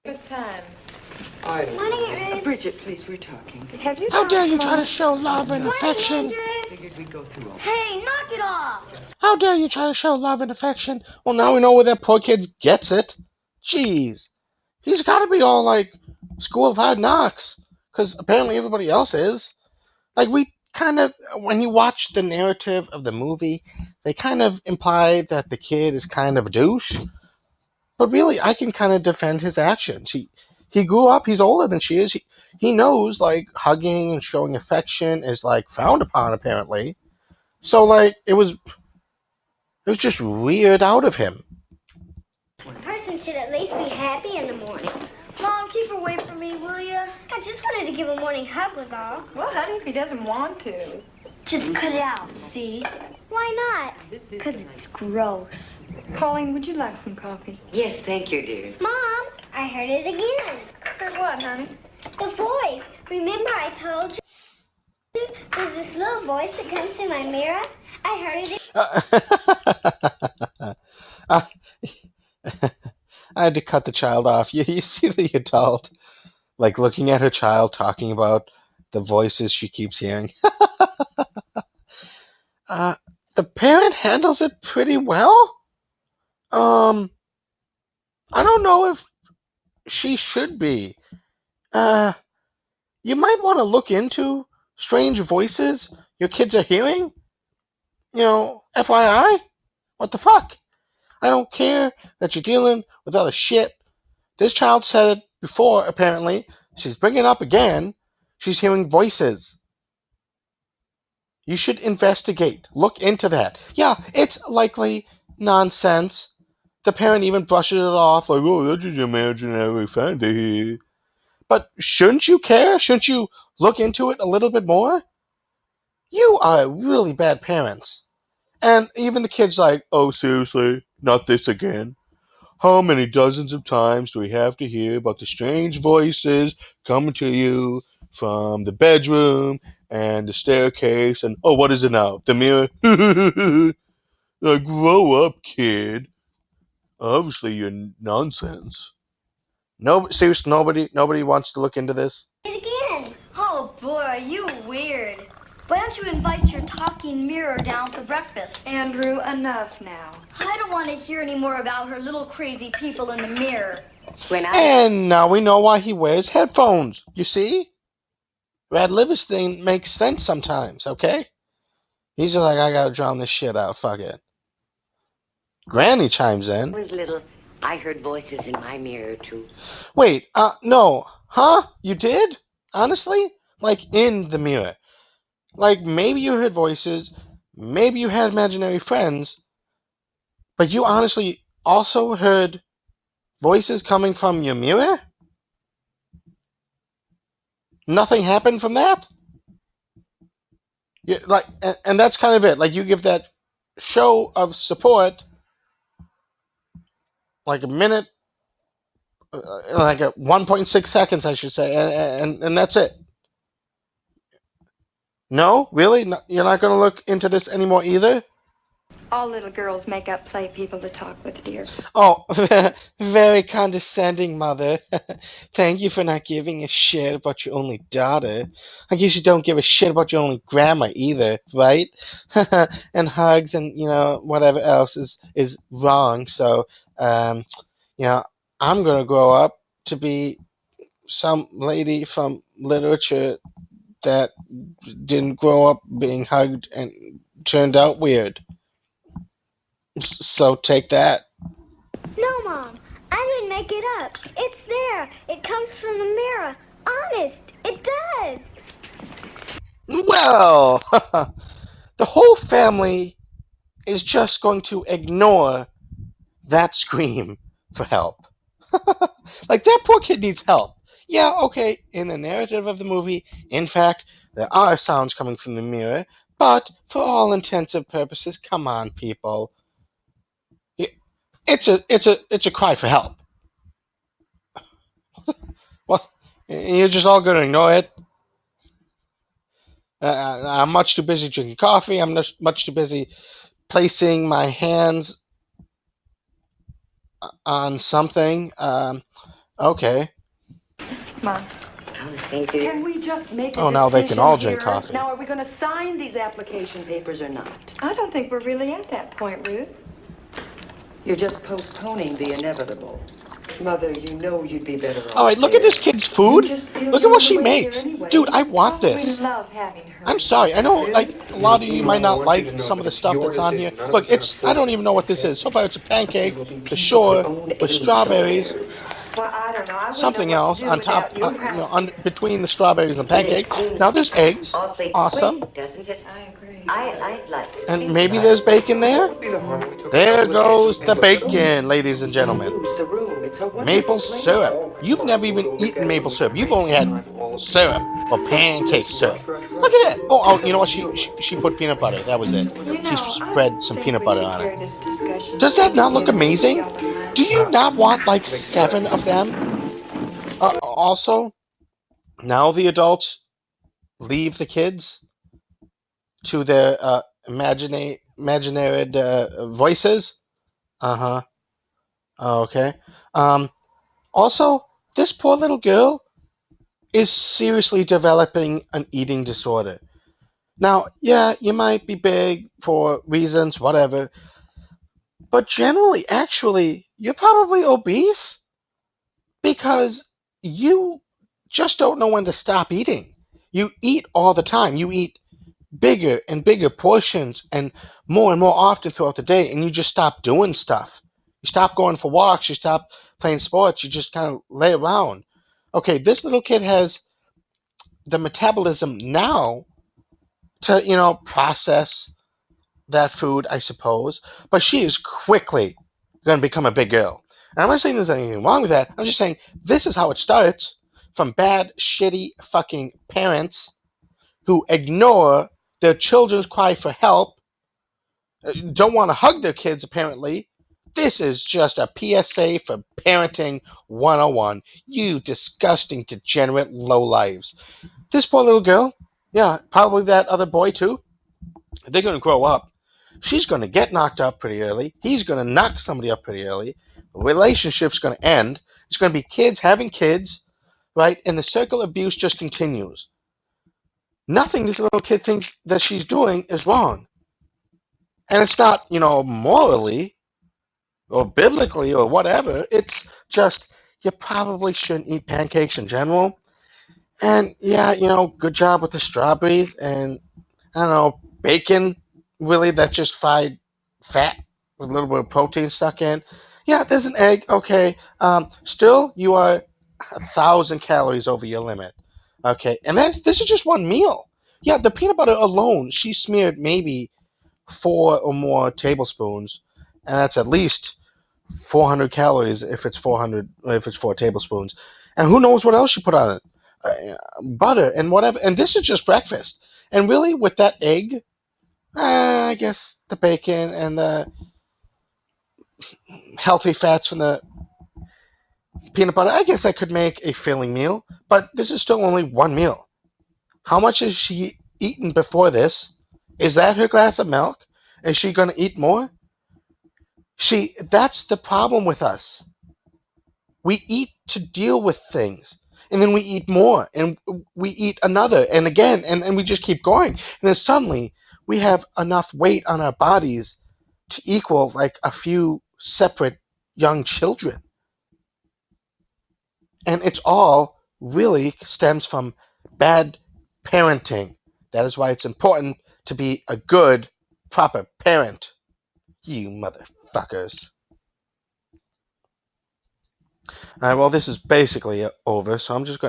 This time. I don't Morning, know. Aunt Ruth. Bridget, please, we're talking. Have you How dare you gone try to home? show love and Morning, affection? Andrew. Figured we'd go through all. Hey, knock it off. How dare you try to show love and affection? Well, now we know where that poor kid gets it. Jeez. He's got to be all like School of Hard Knocks. Because apparently everybody else is. Like, we kind of, when you watch the narrative of the movie, they kind of imply that the kid is kind of a douche. But really, I can kind of defend his actions. He grew up, he's older than she is. He knows, like, hugging and showing affection is, like, frowned upon, apparently. So, like, it was just weird out of him. A person should at least be happy in the morning. Mom, keep her away from me, will you? I just wanted to give a morning hug was all. Well, honey, if he doesn't want to. Just cut it out, see? Why not? Because it's gross. Pauline, would you like some coffee? Yes, thank you, dear. Mom, I heard it again. Heard what, honey? The voice. Remember I told you? There's this little voice that comes through my mirror. I heard it. I had to cut the child off. You see the adult, like, looking at her child, talking about the voices she keeps hearing. The parent handles it pretty well. I don't know if she should be. You might want to look into strange voices your kids are hearing. You know, FYI. What the fuck? I don't care that you're dealing with other shit. This child said it before, apparently. She's bringing it up again. She's hearing voices. You should investigate. Look into that. Yeah, it's likely nonsense. The parent even brushes it off like, oh, that's just imaginary fantasy. But shouldn't you care? Shouldn't you look into it a little bit more? You are really bad parents. And even the kid's like, oh, seriously? Not this again? How many dozens of times do we have to hear about the strange voices coming to you from the bedroom and the staircase and, oh, what is it now? The mirror? Like, grow up, kid. Obviously, you're nonsense. No, seriously, nobody wants to look into this? It again. Oh, boy, are you weird. Why don't you invite your talking mirror down for breakfast? Andrew, enough now. I don't want to hear any more about her little crazy people in the mirror. And now we know why he wears headphones. You see? Brad Livingston makes sense sometimes, okay? He's just like, I gotta drown this shit out, fuck it. Granny chimes in. When I was little, I heard voices in my mirror, too. Wait, no. Huh? You did? Honestly? Like, in the mirror. Like, maybe you heard voices, maybe you had imaginary friends, but you honestly also heard voices coming from your mirror? Nothing happened from that? Like, and that's kind of it. Like, you give that show of support like a minute, like a 1.6 seconds, I should say, and that's it. No? Really? No, you're not going to look into this anymore either? All little girls make up play people to talk with, dear. Oh, very condescending, Mother. Thank you for not giving a shit about your only daughter. I guess you don't give a shit about your only grandma either, right? And hugs and, you know, whatever else is wrong. So, you know, I'm going to grow up to be some lady from literature that didn't grow up being hugged and turned out weird. So take that. No, Mom. I didn't make it up. It's there. It comes from the mirror. Honest, it does. Well, the whole family is just going to ignore that scream for help. Like, that poor kid needs help. Yeah, okay, in the narrative of the movie, in fact, there are sounds coming from the mirror, but for all intents and purposes, come on, people. It's a cry for help. Well, you're just all going to ignore it. I'm much too busy drinking coffee. I'm much too busy placing my hands on something. Okay. Mom. Oh, thank you. Can we just make a Oh, now they can all decision drink here? coffee. Now, are we going to sign these application papers or not? I don't think we're really at that point, Ruth. You're just postponing the inevitable. Mother, you know you'd be better off. All right, look at there. this kid's food. You just feel Look at you're what on she the way makes. here anyway. Dude, I want We this. love having her. I'm sorry. I know, like, a lot of you might not like some of the stuff that's on here. Look, I don't even know what this is. So far, it's a pancake, for sure, with strawberries, Well, I don't know. I wouldn't something know what else to do on top, without you. between the strawberries and pancake. Now there's eggs. Awfully Awesome. quick, doesn't it? I agree. I'd like to And think maybe about there's it. bacon there. There goes the bacon, ladies and gentlemen. Lose the room. It's a wonderful Maple place. syrup. You've never even eaten maple syrup. You've only had syrup or pancake syrup. Look at that. Oh, you know what? She put peanut butter. That was it. You know, She I spread some think peanut we butter should on carry it. this discussion Does that not look to amazing? the other Do you not want like 7 of them? Also, now the adults leave the kids to their imaginary voices. Uh-huh. Oh, okay. Also, this poor little girl is seriously developing an eating disorder. Now, yeah, you might be big for reasons, whatever, but generally, actually, you're probably obese because you just don't know when to stop eating. You eat all the time. You eat bigger and bigger portions and more often throughout the day, and you just stop doing stuff. You stop going for walks. You stop playing sports. You just kind of lay around. Okay, this little kid has the metabolism now to, process that food, I suppose, but she is quickly going to become a big girl. And I'm not saying there's anything wrong with that. I'm just saying this is how it starts from bad, shitty fucking parents who ignore their children's cry for help, don't want to hug their kids, apparently. This is just a PSA for parenting 101. You disgusting, degenerate lowlives. This poor little girl, yeah, probably that other boy too, they're going to grow up. She's going to get knocked up pretty early. He's going to knock somebody up pretty early. The relationship's going to end. It's going to be kids having kids, right? And the circle of abuse just continues. Nothing this little kid thinks that she's doing is wrong. And it's not, morally or biblically or whatever. It's just you probably shouldn't eat pancakes in general. And yeah, good job with the strawberries and, I don't know, bacon. Really, that's just fried fat with a little bit of protein stuck in. Yeah, there's an egg. Okay. Still, you are 1,000 calories over your limit. Okay. And this is just one meal. Yeah, the peanut butter alone, she smeared maybe 4 or more tablespoons, and that's at least 400 calories if it's 4 tablespoons. And who knows what else she put on it? Butter and whatever. And this is just breakfast. And really, with that egg, I guess the bacon and the healthy fats from the peanut butter, I guess that could make a filling meal. But this is still only one meal. How much has she eaten before this? Is that her glass of milk? Is she going to eat more? That's the problem with us. We eat to deal with things. And then we eat more. And we eat another. And again. And we just keep going. And then suddenly we have enough weight on our bodies to equal like a few separate young children. And it's all really stems from bad parenting. That is why it's important to be a good, proper parent. You motherfuckers. Alright, well, this is basically over, so I'm just going to